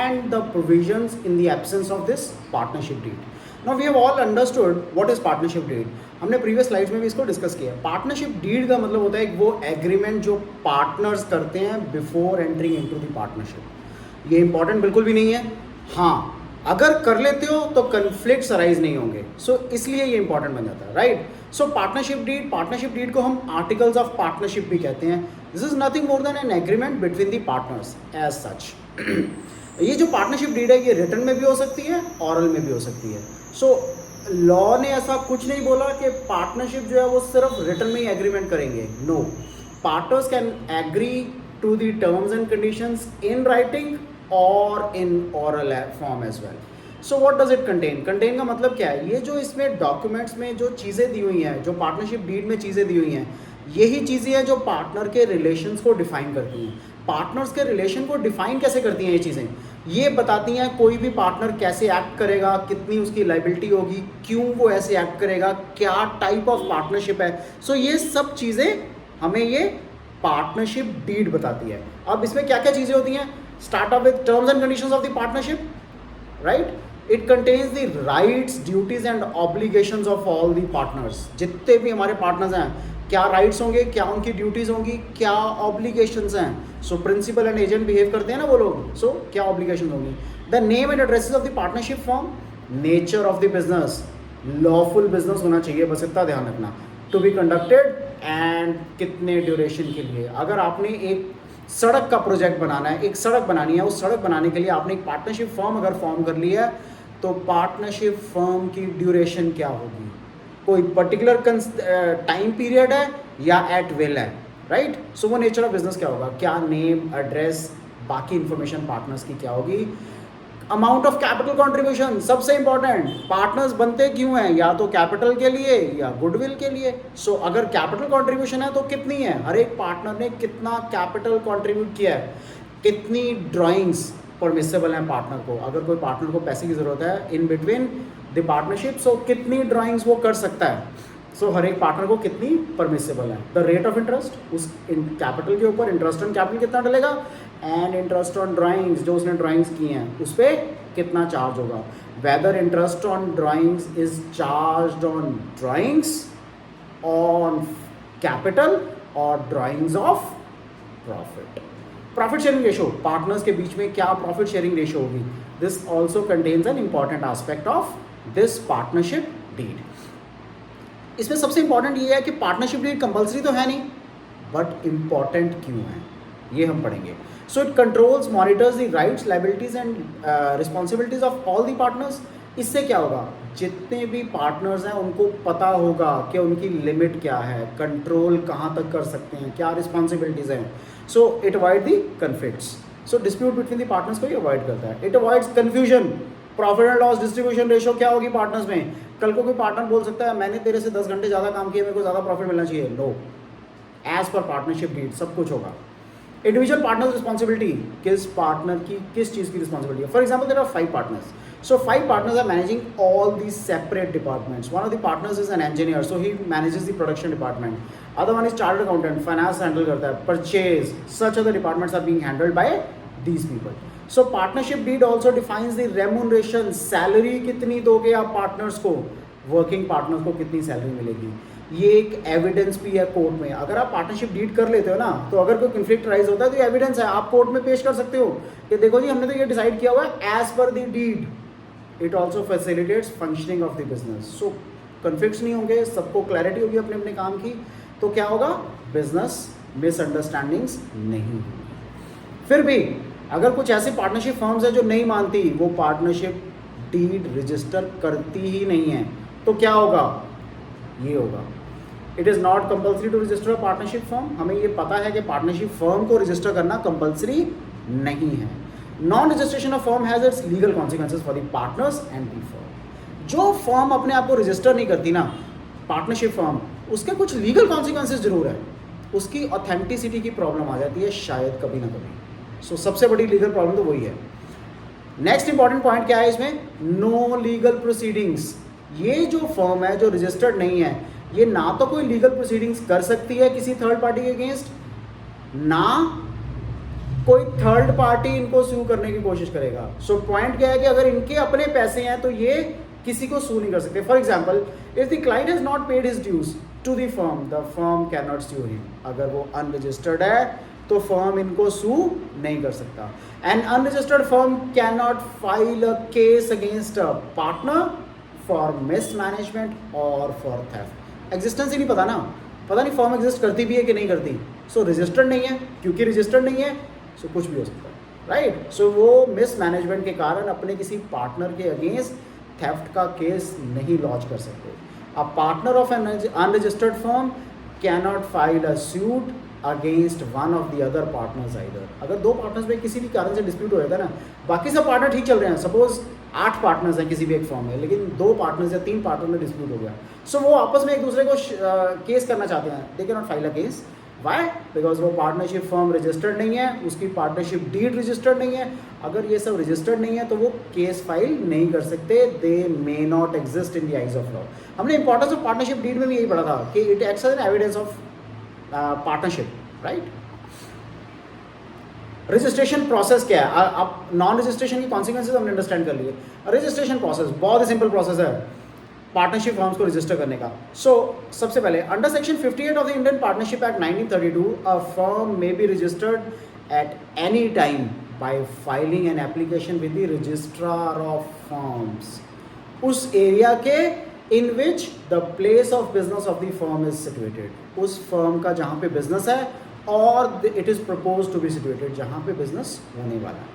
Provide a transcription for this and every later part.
and the provisions in the absence of this partnership deed. Now we have all understood what is partnership deed. हमने previous slides में भी इसको discuss किया. Partnership deed का मतलब होता है वो एग्रीमेंट जो पार्टनर्स करते हैं before entering into the partnership. ये इंपॉर्टेंट बिल्कुल भी नहीं है. हाँ, अगर कर लेते हो तो कन्फ्लिक्ट्स अराइज नहीं होंगे. सो इसलिए ये इंपॉर्टेंट बन जाता है, राइट. सो पार्टनरशिप डीड को हम आर्टिकल्स ऑफ पार्टनरशिप भी कहते हैं. This is nothing more than an agreement between the partners as such. ये जो पार्टनरशिप डीड है ये रिटन में भी हो सकती है, ऑरल में भी हो सकती है. सो लॉ ने ऐसा कुछ नहीं बोला कि पार्टनरशिप जो है वो सिर्फ रिटन में ही एग्रीमेंट करेंगे. No, partners can agree to the terms and conditions in writing और in oral form as well. So what does it contain? Contain का मतलब क्या है? ये जो इसमें डॉक्यूमेंट्स में जो चीज़ें दी हुई हैं, जो पार्टनरशिप डीड में चीज़ें दी हुई हैं, यही चीज़ें हैं जो पार्टनर के रिलेशंस को डिफाइन करती हैं. पार्टनर्स के रिलेशन को डिफाइन कैसे करती हैं ये चीज़ें? ये बताती हैं कोई भी पार्टनर कैसे एक्ट करेगा, कितनी उसकी लाइबिलिटी होगी, क्यों वो ऐसे एक्ट करेगा, क्या टाइप ऑफ पार्टनरशिप है. सो ये सब चीज़ें हमें ये पार्टनरशिप डीड बताती है. अब इसमें क्या क्या चीज़ें होती हैं? Start up with terms and conditions of the partnership, right. It contains the rights, duties and obligations of all the partners. जितने भी हमारे पार्टनर्स हैं, क्या राइट्स होंगे, क्या उनकी ड्यूटीज़ होंगी, क्या ऑब्लिगेशंस हैं. So principal and agent behave करते हैं ना वो लोग. सो क्या ऑब्लिगेशन होंगी. The name and addresses of the partnership form, nature of the business, lawful business होना चाहिए, बस इतना ध्यान रखना. टू बी कंडक्टेड एंड कितने ड्यूरेशन के लिए. अगर आपने एक सड़क का प्रोजेक्ट बनाना है, एक सड़क बनानी है, उस सड़क बनाने के लिए आपने एक पार्टनरशिप फर्म अगर फॉर्म कर लिया है तो पार्टनरशिप फर्म की ड्यूरेशन क्या होगी? कोई पर्टिकुलर टाइम पीरियड है या एट विल है, राइट. सो वो नेचर ऑफ बिजनेस क्या होगा, क्या नेम, एड्रेस, बाकी इंफॉर्मेशन पार्टनर्स की क्या होगी. अमाउंट ऑफ कैपिटल कंट्रीब्यूशन, सबसे इंपॉर्टेंट. पार्टनर्स बनते क्यों हैं? या तो कैपिटल के लिए या गुडविल के लिए. सो अगर कैपिटल कंट्रीब्यूशन है तो कितनी है? हर एक पार्टनर ने कितना कैपिटल कंट्रीब्यूट किया है, कितनी ड्राइंग्स परमिसेबल हैं पार्टनर को. अगर कोई पार्टनर को पैसे की ज़रूरत है इन बिटवीन द पार्टनरशिप, सो कितनी ड्राइंग्स वो कर सकता है. सो हर एक पार्टनर को कितनी परमिसेबल है. द रेट ऑफ इंटरेस्ट, उस कैपिटल के ऊपर इंटरेस्ट ऑन कैपिटल कितना डलेगा, एंड इंटरेस्ट ऑन ड्राइंग्स, जो उसने ड्राइंग्स की हैं उस पर कितना चार्ज होगा. Whether interest on drawings is charge on drawings, on capital और drawings of profit. Profit sharing ratio, partners के बीच में क्या प्रॉफिट शेयरिंग रेशो होगी. This also contains an important aspect of this partnership deed. इसमें सबसे important ये है कि पार्टनरशिप डीड कंपल्सरी तो है नहीं, बट इंपॉर्टेंट क्यों है ये हम पढ़ेंगे. So it controls, monitors the rights, liabilities and responsibilities of all the partners. इससे क्या होगा, जितने भी पार्टनर्स हैं उनको पता होगा कि उनकी लिमिट क्या है, कंट्रोल कहाँ तक कर सकते हैं, क्या रिस्पॉन्सिबिलिटीज़ हैं. So it avoid the conflicts. So dispute between the partners को ये अवॉइड करता है. It avoids confusion. Profit and loss distribution ratio क्या होगी पार्टनर्स में. कल को कोई पार्टनर बोल सकता है मैंने तेरे से 10 घंटे ज़्यादा काम किया, मेरे को ज़्यादा प्रॉफिट मिलना चाहिए. No, as per partnership deed सब कुछ होगा. इंडिविजुअल पार्टनर्स रिस्पॉन्सिबिलिटी, किस पार्टनर की किस चीज़ की रिस्पॉन्सिबिलिटी है. For example there are 5 partners. So 5 partners are managing all these separate departments. One of the partners is an engineer, so he manages the production department. Other one is chartered accountant, finance handle करता है, purchase. Such other departments are being handled by these people. So partnership deed also defines the remuneration. Salary कितनी दोगे आप partners को, working partners को कितनी salary मिलेगी. ये एक एविडेंस भी है कोर्ट में. अगर आप पार्टनरशिप डीड कर लेते हो ना, तो अगर कोई कन्फ्लिक्ट राइज होता है तो ये एविडेंस है, आप कोर्ट में पेश कर सकते हो कि देखो जी हमने तो ये डिसाइड किया हुआ है as per the deed. It also facilitates functioning of the business. So conflicts नहीं होंगे, सबको क्लैरिटी होगी अपने अपने काम की, तो क्या होगा, बिजनेस मिसअंडरस्टैंडिंग्स नहीं होगी. फिर भी अगर कुछ ऐसी पार्टनरशिप फर्म्स है जो नहीं मानती, वो पार्टनरशिप डीड रजिस्टर करती ही नहीं है, तो क्या होगा, ये होगा. It is not compulsory to register a partnership firm. हमें ये पता है कि पार्टनरशिप फर्म को रजिस्टर करना कंपल्सरी नहीं है. Non registration of firm has its legal consequences for the partners and the firm. जो फर्म अपने आप को रजिस्टर नहीं करती ना, पार्टनरशिप फर्म, उसके कुछ लीगल कॉन्सिक्वेंसेज जरूर है. उसकी ऑथेंटिसिटी की प्रॉब्लम आ जाती है शायद कभी ना कभी. सो सबसे बड़ी लीगल प्रॉब्लम तो वही है. नेक्स्ट इंपॉर्टेंट पॉइंट क्या है इसमें, नो लीगल प्रोसीडिंग्स. ये जो फर्म है जो रजिस्टर्ड नहीं है, ये ना तो कोई लीगल प्रोसीडिंग्स कर सकती है किसी थर्ड पार्टी के अगेंस्ट, ना कोई थर्ड पार्टी इनको सू करने की कोशिश करेगा। सो पॉइंट क्या है कि अगर इनके अपने पैसे हैं तो ये किसी को सू नहीं कर सकते। For example, if the client has not paid his dues to the firm can not sue him. अगर वो अनरजिस्टर्ड है तो फर्म इनको सू नहीं कर सकता। N unregistered firm can not file a case against a partner for mismanagement और for theft. Existence ही नहीं पता ना, पता नहीं फर्म एग्जिस्ट करती भी है कि नहीं करती। सो रजिस्टर्ड नहीं है, क्योंकि रजिस्टर्ड नहीं है सो कुछ भी हो सकता है, राइट। सो वो मिसमैनेजमेंट के कारण अपने किसी पार्टनर के अगेंस्ट थेफ्ट का केस नहीं लॉन्च कर सकते। A partner of N unregistered firm can not file a suit against one of the other partners either. अगर दो पार्टनर्स में किसी भी कारण से डिस्प्यूट हो जाता है ना, बाकी सब पार्टनर ठीक चल रहे हैं, सपोज 8 पार्टनर्स हैं किसी भी एक फर्म में, लेकिन 2 पार्टनर्स या 3 पार्टनर में डिस्प्यूट हो गया, सो वो आपस में एक दूसरे को केस करना चाहते हैं, they can not file a case. Why? Because वो पार्टनरशिप फर्म रजिस्टर्ड नहीं है, उसकी पार्टनरशिप डीड रजिस्टर्ड नहीं है। अगर ये सब रजिस्टर्ड नहीं है तो वो केस फाइल नहीं कर सकते, they may not exist in the eyes of law. हमने इंपॉर्टेंस ऑफ पार्टनरशिप डीड में भी यही पढ़ा था कि it acts as an evidence of partnership, right. Registration process क्या है? आप नॉन रजिस्ट्रेशन की कॉन्सिक्वेंसेज हमने अंडरस्टैंड कर लिए। रजिस्ट्रेशन प्रोसेस बहुत ही सिंपल प्रोसेस है पार्टनरशिप फॉर्म्स को रजिस्टर करने का। सो सबसे पहले under section 58 of the Indian partnership act 1932 a firm may be registered at any time by filing an application with the registrar of firms, उस area के in which the place of business of the firm is situated, उस firm का जहाँ पे business है और it is propose to be situated, जहाँ पे बिजनेस होने वाला है,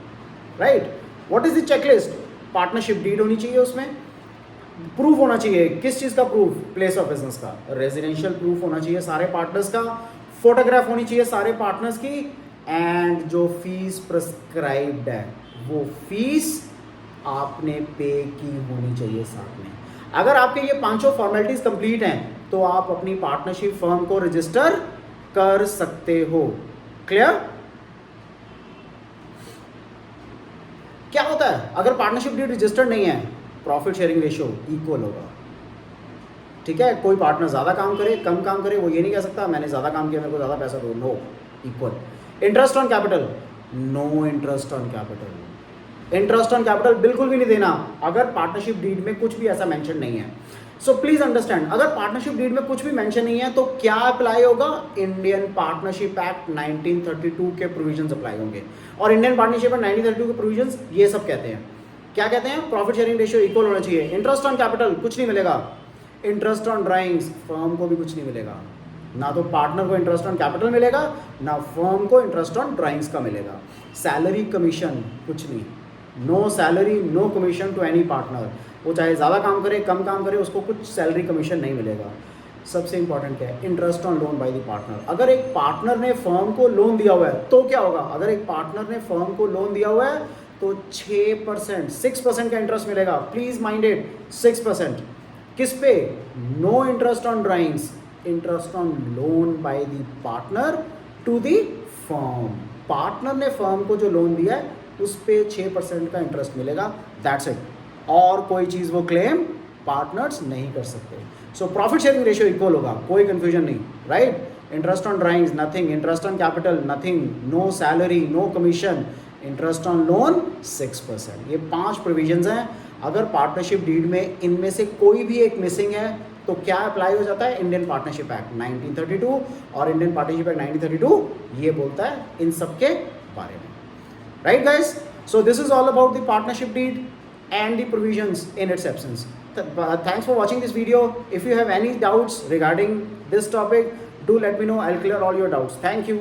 right. What is the checklist? Partnership deed होनी चाहिए, उसमें प्रूफ होना चाहिए। किस चीज़ का प्रूफ? प्लेस ऑफ बिजनेस का। रेजिडेंशियल प्रूफ होना चाहिए सारे पार्टनर्स का, फोटोग्राफ होनी चाहिए सारे पार्टनर्स की, एंड जो फीस प्रिस्क्राइब्ड है वो फीस आपने पे की होनी चाहिए साथ में। अगर आपके ये 5 फॉर्मेलिटीज कंप्लीट हैं तो आप अपनी पार्टनरशिप फर्म को रजिस्टर कर सकते हो। क्लियर? क्या होता है अगर पार्टनरशिप डीड रजिस्टर्ड नहीं है? प्रॉफिट शेयरिंग रेशियो इक्वल होगा, ठीक है। कोई पार्टनर ज़्यादा काम करे कम काम करे वो ये नहीं कह सकता मैंने ज़्यादा काम किया मेरे को ज़्यादा पैसा दो, no, equal. Interest on capital, no interest on capital. Interest on capital बिल्कुल भी नहीं देना अगर पार्टनरशिप डीड में कुछ भी ऐसा मेंशन नहीं है। सो प्लीज अंडरस्टैंड, अगर पार्टनरशिप डीड में कुछ भी मेंशन नहीं है तो क्या अप्लाई होगा? इंडियन पार्टनरशिप एक्ट 1932 के प्रोविजंस अप्लाई होंगे। और इंडियन पार्टनरशिप एक्ट 1932 के प्रोविजंस ये सब कहते हैं, क्या कहते हैं? प्रॉफिट शेयरिंग रेशियो इक्वल होना चाहिए। इंटरेस्ट ऑन कैपिटल कुछ नहीं मिलेगा, इंटरेस्ट ऑन ड्राइंग्स फर्म को भी कुछ नहीं मिलेगा, ना तो पार्टनर को इंटरेस्ट ऑन कैपिटल मिलेगा ना फर्म को इंटरेस्ट ऑन ड्राइंग्स का मिलेगा। सैलरी कमीशन कुछ नहीं, no salary no commission to any partner, वो चाहे ज़्यादा काम करे कम काम करे उसको कुछ सैलरी कमीशन नहीं मिलेगा। सबसे इंपॉर्टेंट क्या है? Interest on loan by the partner. अगर एक पार्टनर ने फर्म को लोन दिया हुआ है तो क्या होगा? अगर एक पार्टनर ने फर्म को लोन दिया हुआ है तो 6% 6% का इंटरेस्ट मिलेगा। Please mind it, 6%। किस पे? No interest on drawings, interest on loan by the partner to the firm. Partner ने फर्म को जो लोन दिया है उस पे 6% का इंटरेस्ट मिलेगा, दैट्स इट। और कोई चीज़ वो क्लेम पार्टनर्स नहीं कर सकते। So profit sharing ratio equal होगा, कोई कंफ्यूजन नहीं, right. Interest on drawings nothing, interest on capital nothing, no salary no commission, interest on loan 6%। ये 5 प्रोविजंस हैं। अगर पार्टनरशिप डीड में इनमें से कोई भी एक मिसिंग है तो क्या अप्लाई हो जाता है? Indian partnership act 1932। और इंडियन पार्टनरशिप एक्ट 1932 ये बोलता है इन सब के बारे में, right guys. So this is all about the partnership deed and the provisions in its absence. Thanks for watching this video. If you have any doubts regarding this topic, do let me know. I'll clear all your doubts. Thank you.